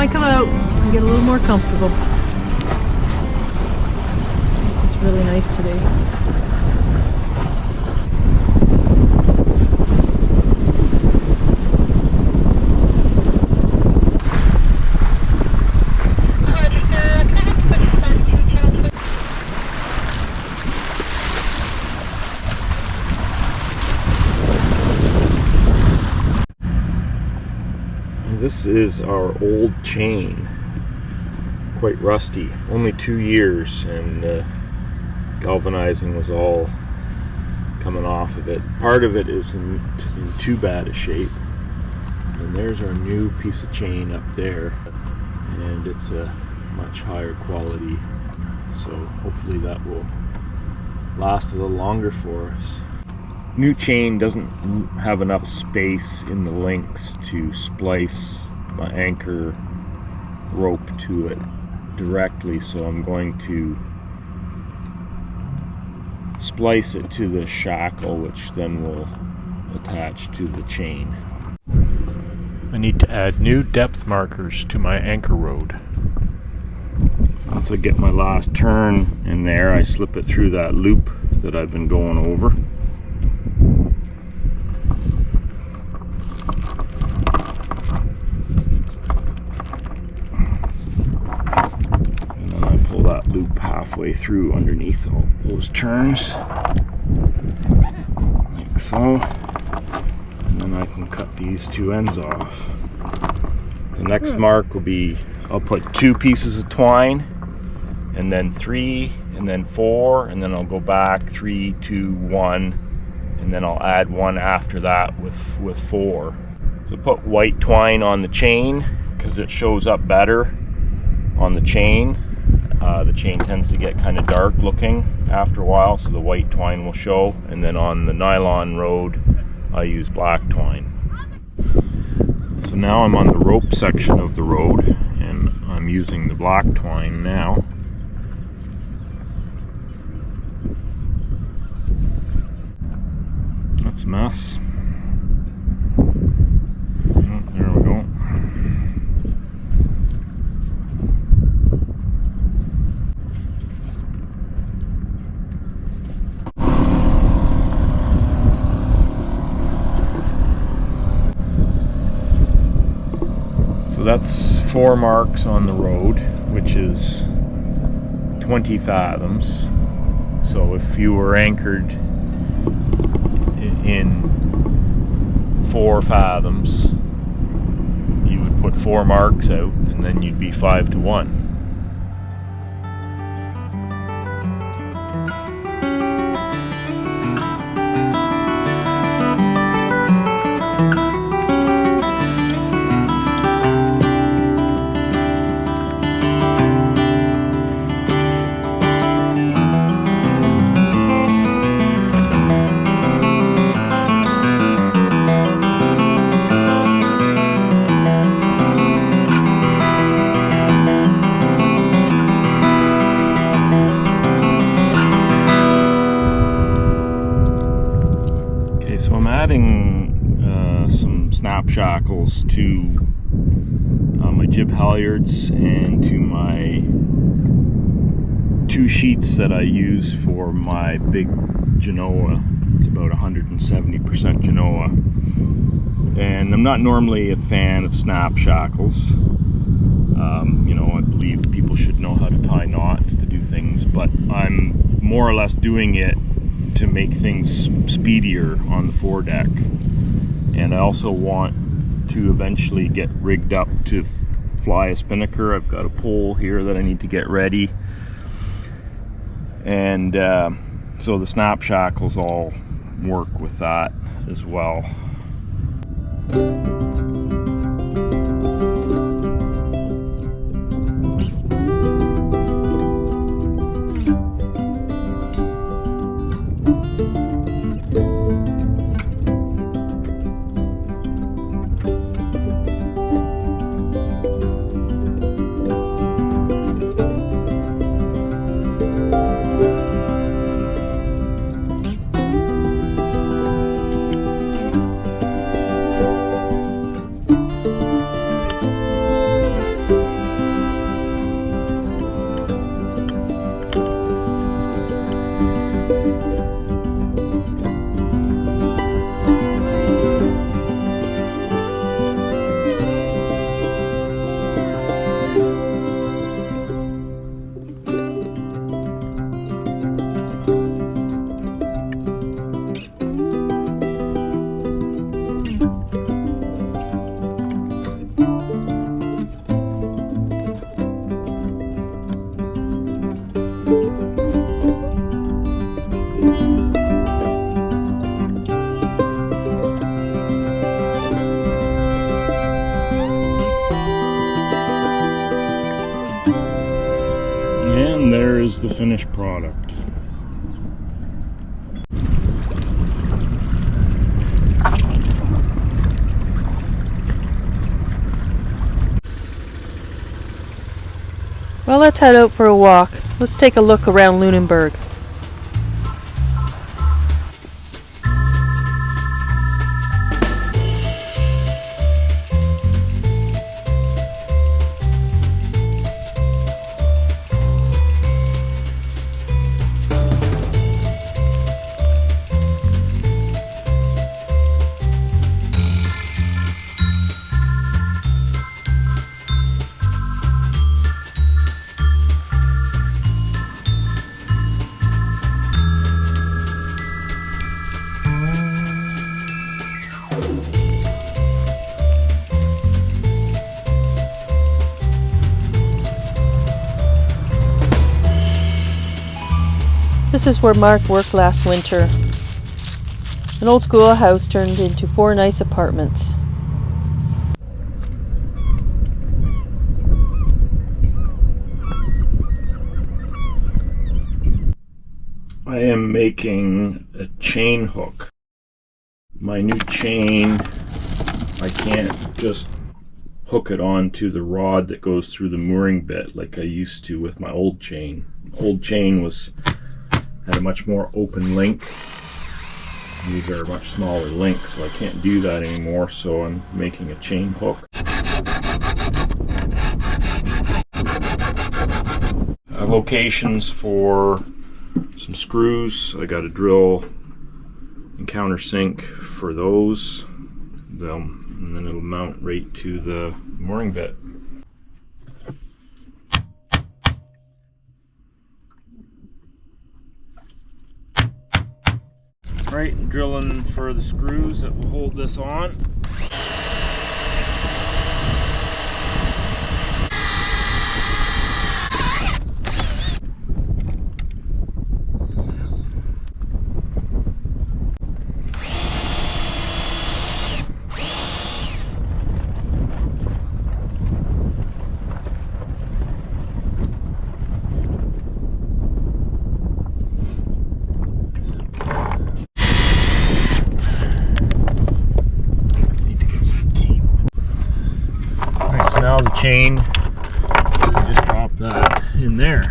I come out and get a little more comfortable. This is really nice today. This is our old chain, quite rusty, only 2 years, and galvanizing was all coming off of it. Part of it is in too bad a shape, and there's our new piece of chain up there, and it's a much higher quality, so hopefully that will last a little longer for us. New chain doesn't have enough space in the links to splice my anchor rope to it directly, so I'm going to splice it to the shackle, which then will attach to the chain. I need to add new depth markers to my anchor rod. Once I get my last turn in there, I slip it through that loop that I've been going over. Loop halfway through underneath all those turns, like so, and then I can cut these two ends off. The next mark will be, I'll put 2 pieces of twine, and then 3, and then 4, and then I'll go back 3, 2, 1, and then I'll add 1 after that with 4. So put white twine on the chain because it shows up better on the chain. The chain tends to get kind of dark looking after a while, so the white twine will show. And then on the nylon rod, I use black twine. So now I'm on the rope section of the rod, and I'm using the black twine now. That's a mess. Oh, there we go. That's 4 marks on the road, which is 20 fathoms. So if you were anchored in 4 fathoms, you would put 4 marks out, and then you'd be 5 to 1. Adding some snap shackles to my jib halyards and to my 2 sheets that I use for my big Genoa. It's about 170% Genoa, and I'm not normally a fan of snap shackles. You know, I believe people should know how to tie knots to do things, but I'm more or less doing it to make things speedier on the foredeck, and I also want to eventually get rigged up to fly a spinnaker. I've got a pole here that I need to get ready, and so the snap shackles all work with that as well. product. Well, let's head out for a walk. Let's take a look around Lunenburg. This is where Mark worked last winter. An old schoolhouse turned into 4 nice apartments. I am making a chain hook. My new chain, I can't just hook it onto the rod that goes through the mooring bit like I used to with my old chain. Old chain had a much more open link. These are much smaller links, so I can't do that anymore, so I'm making a chain hook. Locations for some screws. I got a drill and countersink for those. And then it'll mount right to the mooring bit. Right, drilling for the screws that will hold this on. Now the chain, I just drop that in there.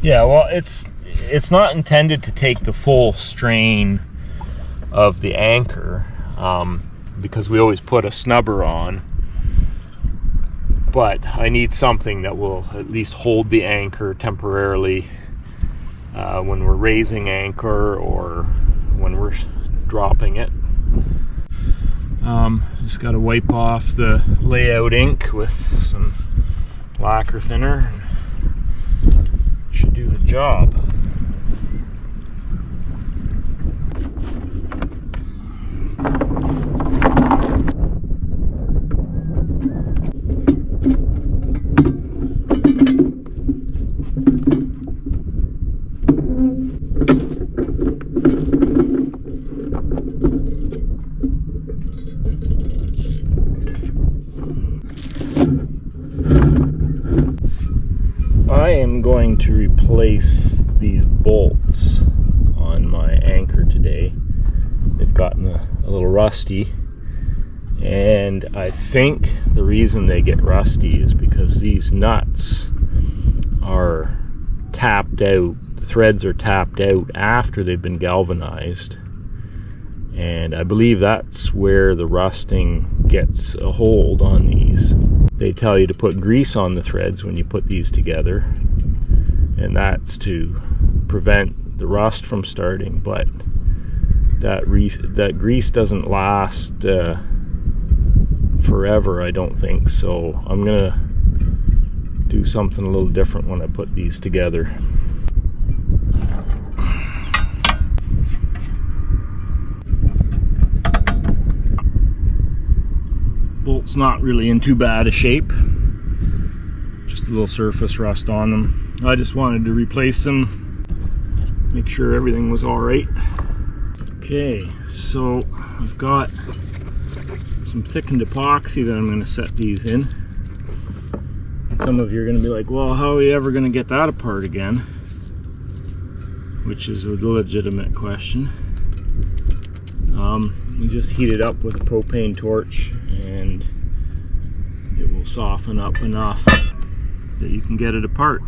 Yeah, well, it's not intended to take the full strain of the anchor, because we always put a snubber on, but I need something that will at least hold the anchor temporarily when we're raising anchor or when we're dropping it. Just got to wipe off the layout ink with some lacquer thinner. Should do the job. I am going to replace these bolts on my anchor today. They've gotten a little rusty, and I think the reason they get rusty is because these nuts are tapped out. The threads are tapped out after they've been galvanized, and I believe that's where the rusting gets a hold on these. They tell you to put grease on the threads when you put these together, and that's to prevent the rust from starting, but that grease doesn't last forever, I don't think, so I'm gonna do something a little different when I put these together. Bolt's not really in too bad a shape, just a little surface rust on them. I just wanted to replace them, make sure everything was all right. Okay, so I've got some thickened epoxy that I'm going to set these in. Some of you are going to be like, well, how are you ever going to get that apart again? which is a legitimate question. We just heat it up with a propane torch and it will soften up enough that you can get it apart.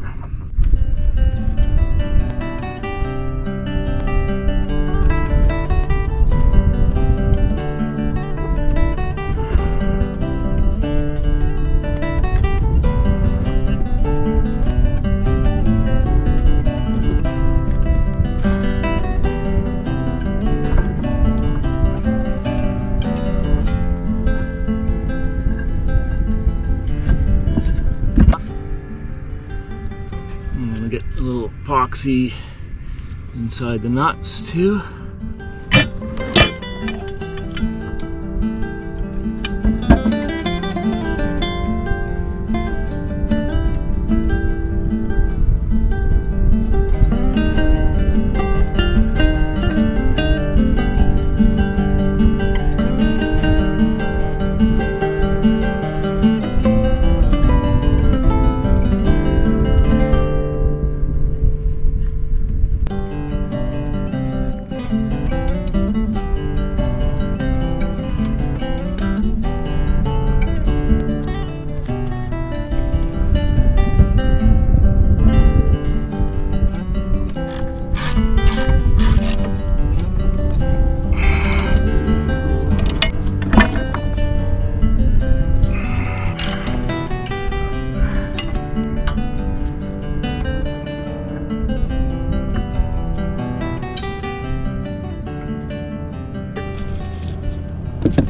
I'm gonna get a little epoxy inside the nuts too.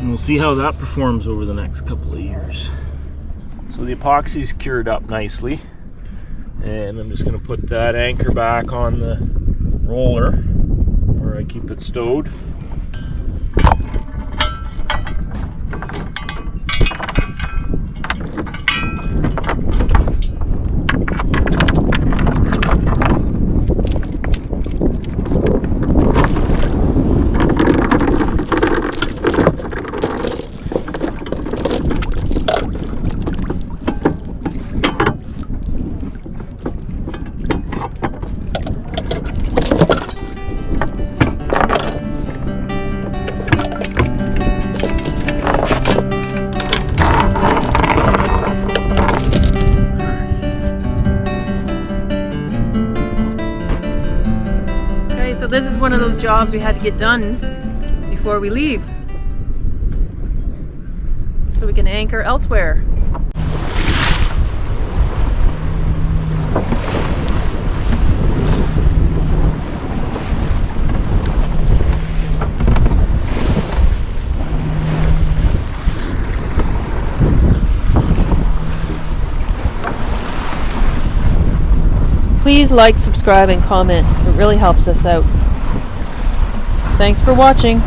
And we'll see how that performs over the next couple of years. So the epoxy's cured up nicely, and I'm just going to put that anchor back on the roller where I keep it stowed. So this is one of those jobs we had to get done before we leave, so we can anchor elsewhere. Please like, subscribe, and comment. It really helps us out. Thanks for watching.